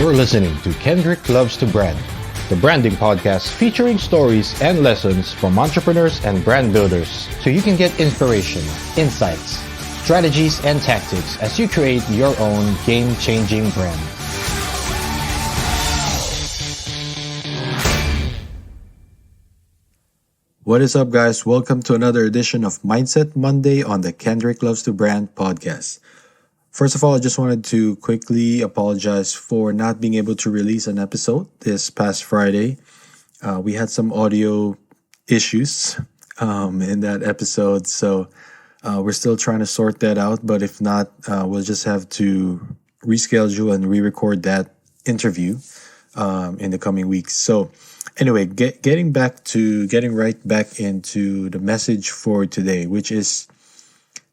You're listening to Kendrick Loves to Brand, the branding podcast featuring stories and lessons from entrepreneurs and brand builders so you can get inspiration, insights, strategies, and tactics as you create your own game-changing brand. What is up, guys? Welcome to another edition of Mindset Monday on the Kendrick Loves to Brand podcast. First of all, I just wanted to quickly apologize for not being able to release an episode this past Friday. We had some audio issues in that episode, so we're still trying to sort that out. But if not, we'll just have to reschedule and re-record that interview in the coming weeks. So anyway, getting right back into the message for today, which is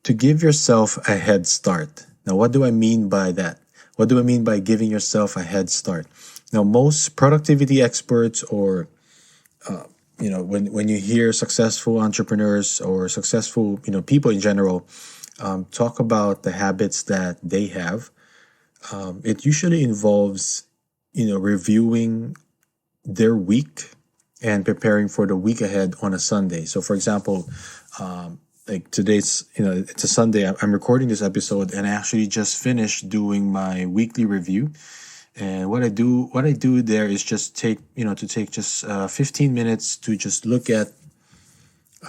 to give yourself a head start. Now, what do I mean by that? What do I mean by giving yourself a head start? Now, most productivity experts or, when you hear successful entrepreneurs or successful, people in general, talk about the habits that they have, it usually involves, reviewing their week and preparing for the week ahead on a Sunday. So, for example, like today's, it's a Sunday. I'm recording this episode, and I actually just finished doing my weekly review. And what I do there is just take 15 minutes to just look at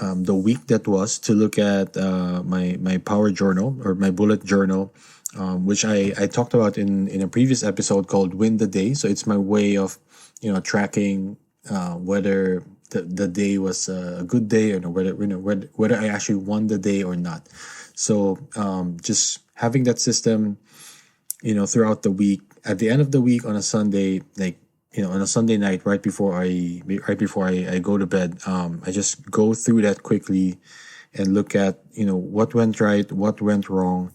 the week that was, to look at my power journal or my bullet journal, which I talked about in a previous episode called Win the Day. So it's my way of tracking whether the day was a good day or whether I actually won the day or not. So just having that system, throughout the week, at the end of the week on a Sunday, on a Sunday night, right before I go to bed, I just go through that quickly and look at, what went right, what went wrong,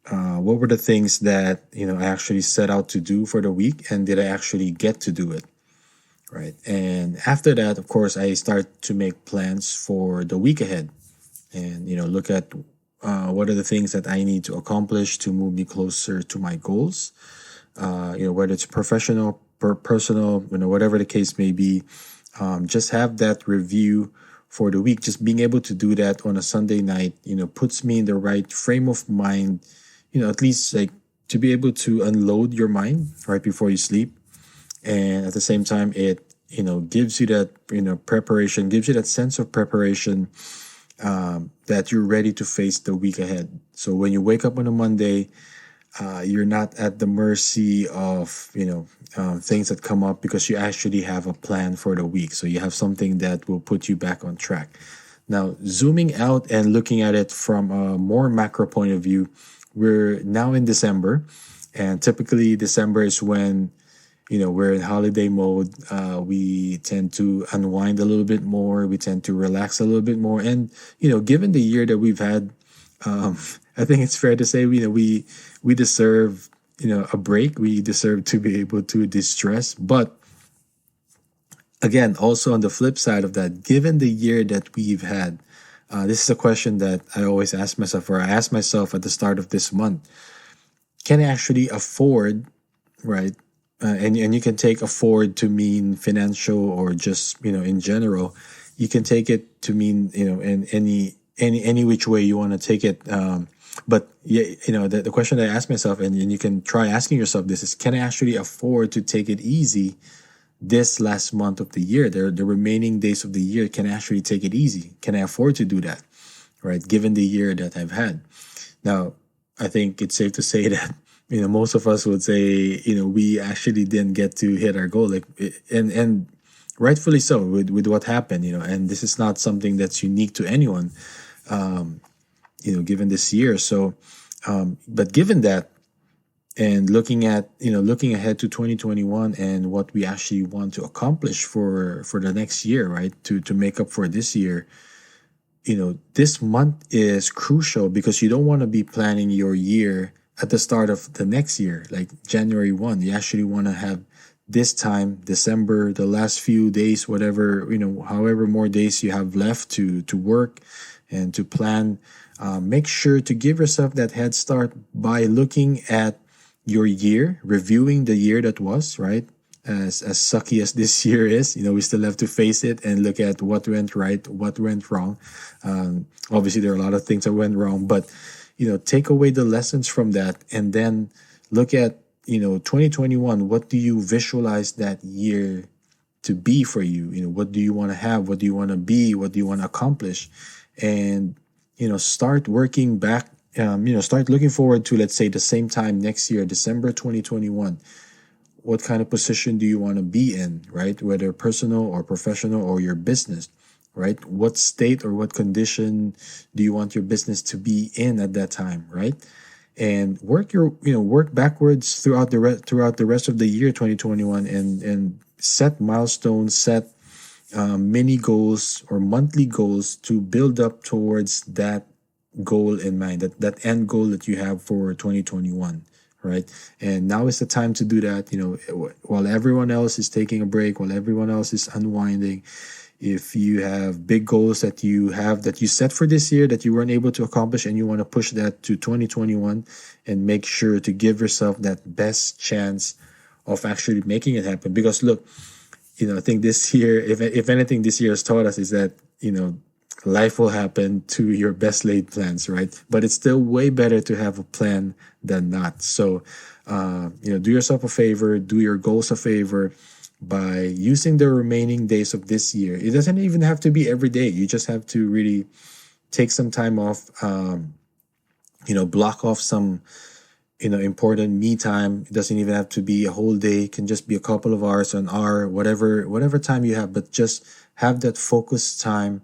what were the things that, I actually set out to do for the week, and did I actually get to do it? Right. And after that, of course, I start to make plans for the week ahead and, look at what are the things that I need to accomplish to move me closer to my goals, whether it's professional, personal, whatever the case may be. Just have that review for the week. Just being able to do that on a Sunday night, puts me in the right frame of mind, at least like to be able to unload your mind right before you sleep. And at the same time, it, gives you that, preparation, gives you that sense of preparation that you're ready to face the week ahead. So when you wake up on a Monday, you're not at the mercy of, things that come up, because you actually have a plan for the week. So you have something that will put you back on track. Now, zooming out and looking at it from a more macro point of view, we're now in December, and typically December is when we're in holiday mode. We tend to unwind a little bit more. We tend to relax a little bit more. And, given the year that we've had, I think it's fair to say, we deserve, a break. We deserve to be able to distress. But again, also on the flip side of that, given the year that we've had, this is a question that I always ask myself, or I asked myself at the start of this month. Can I actually afford, right? And you can take afford to mean financial, or just, in general. You can take it to mean, in any which way you want to take it. But yeah, the question that I ask myself, and you can try asking yourself this, is, can I actually afford to take it easy this last month of the year? The remaining days of the year, can I actually take it easy? Can I afford to do that? Right? Given the year that I've had. Now, I think it's safe to say that, most of us would say, we actually didn't get to hit our goal, and rightfully so with what happened, and this is not something that's unique to anyone, given this year. So, but given that, and looking ahead to 2021 and what we actually want to accomplish for the next year, right? To make up for this year, this month is crucial, because you don't want to be planning your year at the start of the next year, like January 1. You actually want to have this time, December, the last few days, whatever, however more days you have left to work and to plan. Make sure to give yourself that head start by looking at your year, reviewing the year that was, right? As sucky as this year is, we still have to face it and look at what went right, what went wrong. Obviously, there are a lot of things that went wrong, but take away the lessons from that, and then look at 2021. What do you visualize that year to be for you? What do you want to have? What do you want to be? What do you want to accomplish? And start working back. Start looking forward to, let's say, the same time next year, December 2021. What kind of position do you want to be in, right? Whether personal or professional or your business, right? What state or what condition do you want your business to be in at that time, right? And work backwards throughout the rest of the year 2021, and set milestones, set mini goals or monthly goals to build up towards that goal in mind, that end goal that you have for 2021. Right. And now is the time to do that, while everyone else is taking a break, while everyone else is unwinding. If you have big goals that you set for this year that you weren't able to accomplish, and you want to push that to 2021, and make sure to give yourself that best chance of actually making it happen. Because look, I think this year, if anything, this year has taught us is that, life will happen to your best laid plans, right? But it's still way better to have a plan than not. So, do yourself a favor, do your goals a favor by using the remaining days of this year. It doesn't even have to be every day. You just have to really take some time off, block off some, important me time. It doesn't even have to be a whole day. It can just be a couple of hours, an hour, whatever time you have, but just have that focused time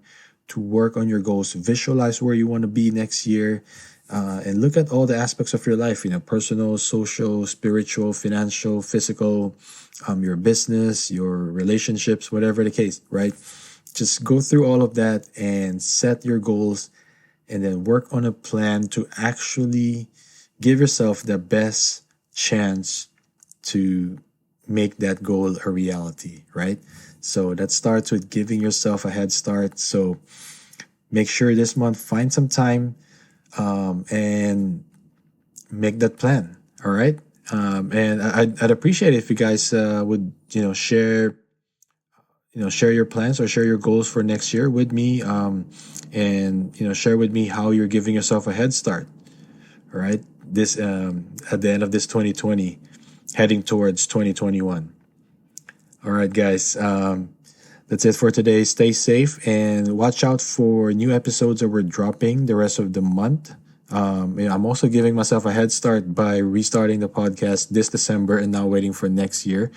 to work on your goals, visualize where you want to be next year, and look at all the aspects of your life, personal, social, spiritual, financial, physical, your business, your relationships, whatever the case, right? Just go through all of that and set your goals, and then work on a plan to actually give yourself the best chance to make that goal a reality, right? So that starts with giving yourself a head start. So make sure this month, find some time and make that plan. All right. And I'd appreciate it if you guys would, share your plans or share your goals for next year with me. And, share with me how you're giving yourself a head start. All right. This at the end of this 2020, heading towards 2021. All right, guys. That's it for today. Stay safe and watch out for new episodes that we're dropping the rest of the month. I'm also giving myself a head start by restarting the podcast this December and now waiting for next year.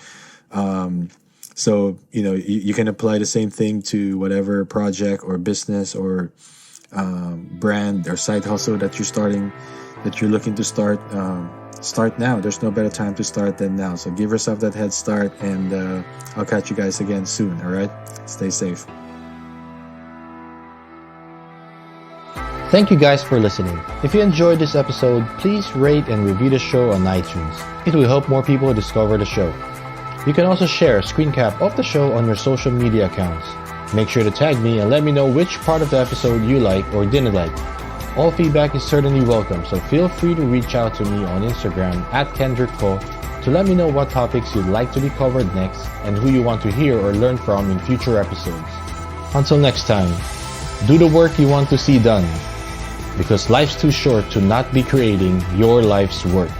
So, you can apply the same thing to whatever project or business or brand or side hustle that you're looking to start. Start now. There's no better time to start than now. So give yourself that head start, and I'll catch you guys again soon. All right? Stay safe. Thank you guys for listening. If you enjoyed this episode, please rate and review the show on iTunes. It will help more people discover the show. You can also share a screen cap of the show on your social media accounts. Make sure to tag me and let me know which part of the episode you like or didn't like. All feedback is certainly welcome, so feel free to reach out to me on Instagram @KendrickCo to let me know what topics you'd like to be covered next and who you want to hear or learn from in future episodes. Until next time, do the work you want to see done, because life's too short to not be creating your life's work.